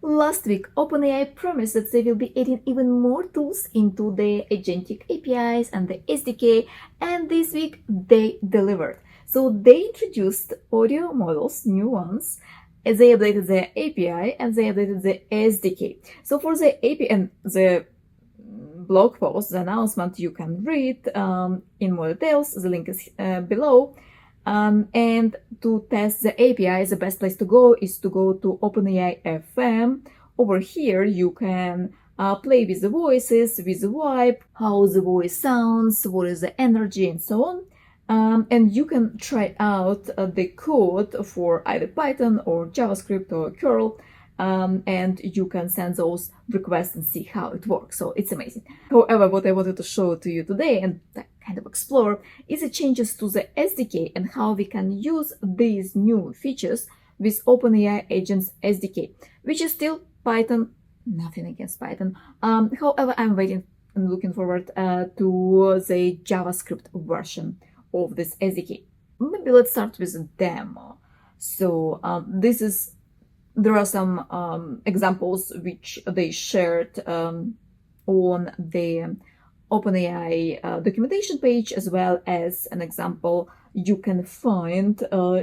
Last week, OpenAI promised that they will be adding even more tools into the agentic APIs and the SDK, and this week they delivered. So they introduced audio models, new ones, as they updated the API and they updated the SDK. So for the API and the blog post, the announcement, you can read in more details. The link is below. And to test the API, the best place to go is to go to OpenAI FM. Over here, you can play with the voices, with the vibe, how the voice sounds, what is the energy, and so on. And you can try out the code for either Python or JavaScript or curl, and you can send those requests and see how it works. So it's amazing. However, what I wanted to show to you today and kind of explore is the changes to the SDK and how we can use these new features with OpenAI Agents SDK, which is still Python. Nothing against Python. However, I'm waiting and looking forward to the JavaScript version of this SDK. Maybe let's start with a demo. So there are some examples which they shared on the OpenAI documentation page, as well as an example you can find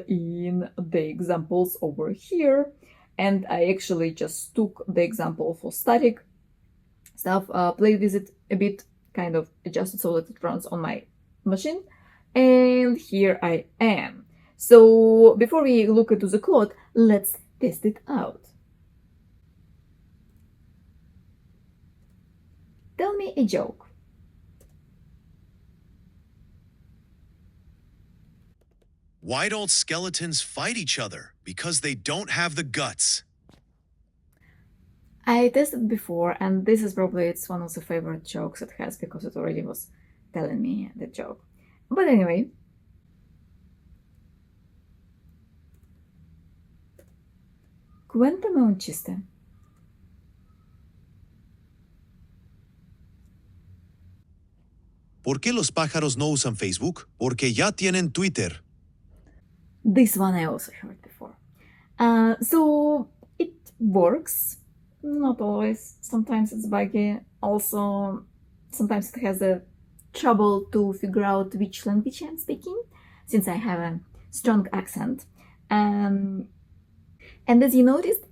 in the examples over here. And I actually just took the example for static stuff, played with it a bit, kind of adjusted so that it runs on my machine. And here I am. So before we look into the code, let's test it out. Tell me a joke. Why don't skeletons fight each other? Because they don't have the guts. I tested before, and this is probably it's one of the favorite jokes it has because it already was telling me the joke. But anyway, cuéntame un chiste. ¿Por qué los pájaros no usan Facebook? Porque ya tienen Twitter. This one I also heard before. So it works, not always. Sometimes it's buggy. Also, sometimes it has a trouble to figure out which language I'm speaking, since I have a strong accent. And as you noticed,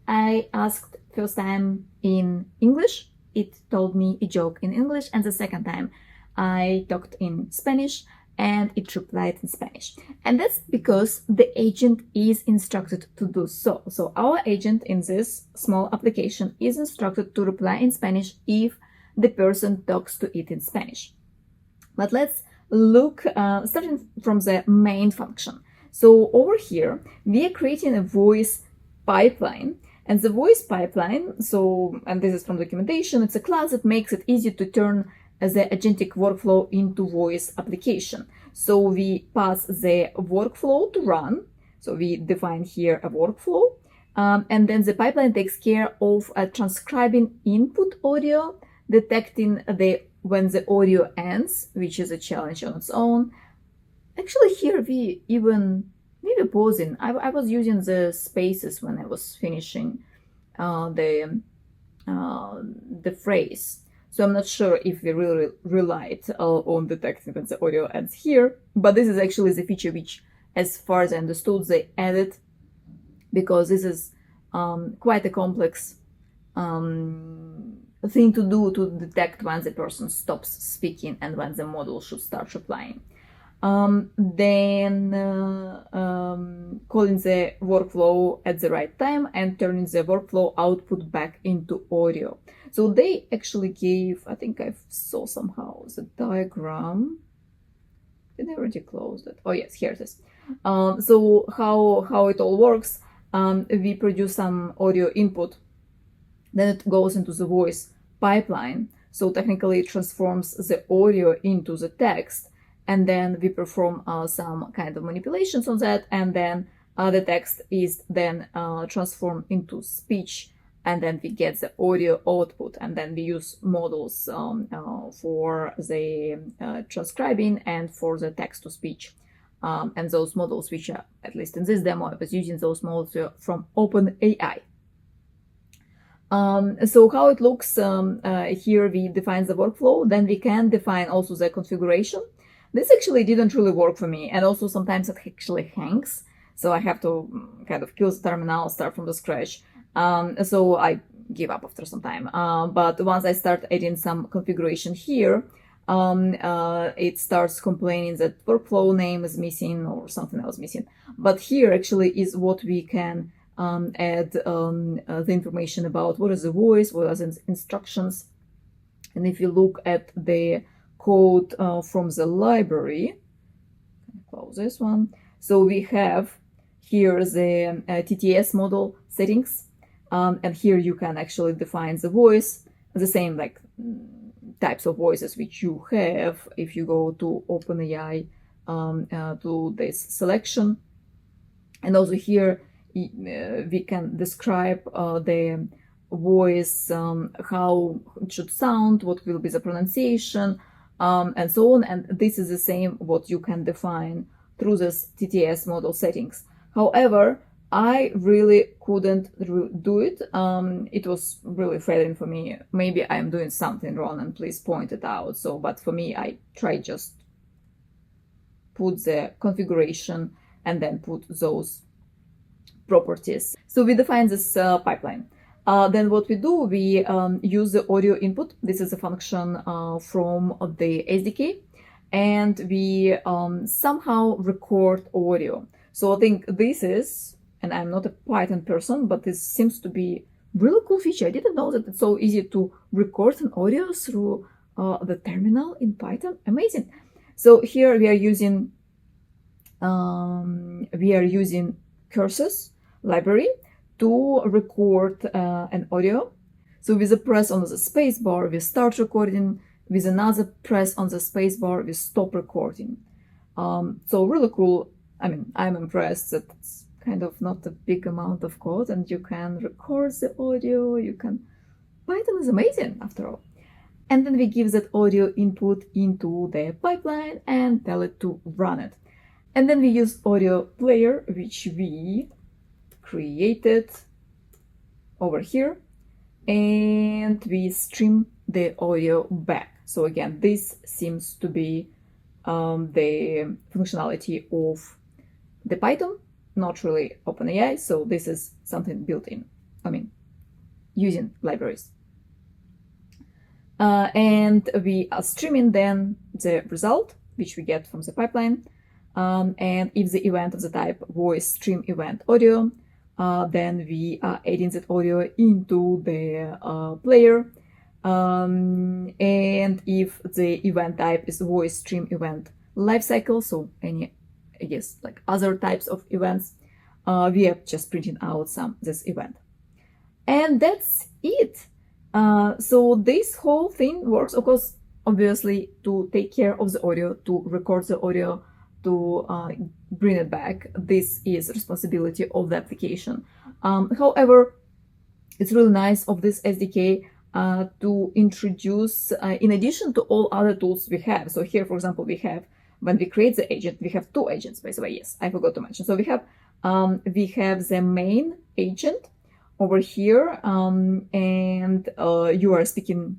I asked first time in English, it told me a joke in English, and the second time I talked in Spanish and it replied in Spanish. And that's because the agent is instructed to do so. So our agent in this small application is instructed to reply in Spanish if the person talks to it in Spanish. But let's look, starting from the main function. So over here, we are creating a voice pipeline. And the voice pipeline, and this is from documentation, it's a class that makes it easy to turn the agentic workflow into voice application. So we pass the workflow to run. So we define here a workflow. And then the pipeline takes care of transcribing input audio, detecting when the audio ends, which is a challenge on its own. Actually, here we even maybe pausing. I was using the spaces when I was finishing the phrase. So I'm not sure if we really relied on detecting when the audio ends here. But this is actually the feature which, as far as I understood, they added, because this is quite a complex thing to do to detect when the person stops speaking and when the model should start replying. Then calling the workflow at the right time and turning the workflow output back into audio. So they actually gave, I think I saw somehow the diagram. Did I already close it? Oh yes, here it is. So how it all works, we produce some audio input, then it goes into the voice pipeline. So technically it transforms the audio into the text, and then we perform some kind of manipulations on that, and then the text is then transformed into speech, and then we get the audio output, and then we use models for the transcribing and for the text-to-speech. And those models, which are, at least in this demo, I was using those models from OpenAI. So how it looks, here we define the workflow, then we can define also the configuration. This actually didn't really work for me, and also sometimes it actually hangs, so I have to kind of kill the terminal, start from the scratch. So I give up after some time. But once I start adding some configuration here, it starts complaining that workflow name is missing or something else missing. But here actually is what we can add the information about what is the voice, what are the instructions. And if you look at the code from the library, close this one. So we have here the TTS model settings, and here you can actually define the voice, the same like types of voices which you have if you go to OpenAI to this selection. And also here we can describe the voice, how it should sound, what will be the pronunciation, and so on. And this is the same what you can define through this TTS model settings. However, I really couldn't do it. It was really failing for me. Maybe I'm doing something wrong, and please point it out. So, but for me, I tried just put the configuration and then put those properties. So we define this pipeline. Then what we do, we use the audio input. This is a function from the SDK, and we somehow record audio. So I think this is, and I'm not a Python person, but this seems to be really cool feature. I didn't know that it's so easy to record an audio through the terminal in Python. Amazing. So here we are using cursors library to record an audio. So with a press on the space bar, we start recording. With another press on the space bar, we stop recording. So really cool. I mean, I'm impressed that it's kind of not a big amount of code, and you can record the audio. Python is amazing after all. And then we give that audio input into the pipeline and tell it to run it. And then we use audio player, which we created over here, and we stream the audio back. So again, this seems to be the functionality of the Python, not really OpenAI. So this is something built in, using libraries. And we are streaming then the result, which we get from the pipeline. And if the event of the type voice stream event audio, then we are adding that audio into the player. And if the event type is voice stream event lifecycle, so any, I guess, like other types of events, we are just printing out this event. And that's it. So this whole thing works, of course, obviously, to take care of the audio, to record the audio, to bring it back. This is responsibility of the application. However, it's really nice of this SDK to introduce, in addition to all other tools we have. So here, for example, we have, when we create the agent, we have two agents, by the way. Yes, I forgot to mention. So we have the main agent over here, and you are speaking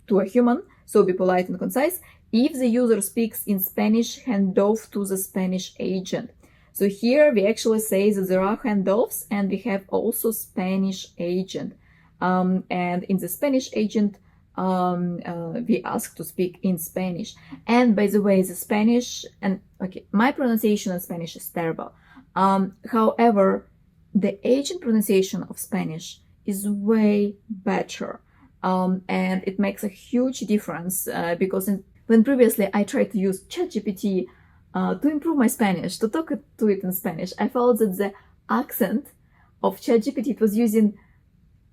to a human, so be polite and concise. If the user speaks in Spanish, hand off to the Spanish agent. So here we actually say that there are handoffs, and we have also Spanish agent. And in the Spanish agent, we ask to speak in Spanish. And by the way, the Spanish, and okay, my pronunciation in Spanish is terrible. However, the agent pronunciation of Spanish is way better. And it makes a huge difference because when previously I tried to use ChatGPT to improve my Spanish, to talk to it in Spanish, I felt that the accent of ChatGPT was using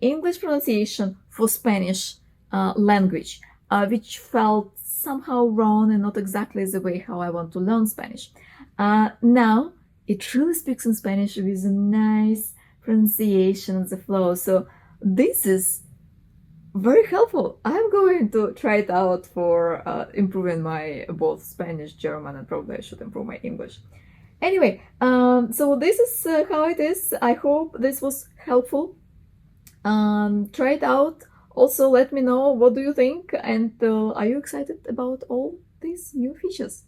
English pronunciation for Spanish language, which felt somehow wrong and not exactly the way how I want to learn Spanish. Now, it really speaks in Spanish with a nice pronunciation and the flow. So this is very helpful. I'm going to try it out for improving my both Spanish, German, and probably I should improve my English. Anyway, so this is how it is. I hope this was helpful. Try it out. Also, let me know what do you think, and are you excited about all these new features?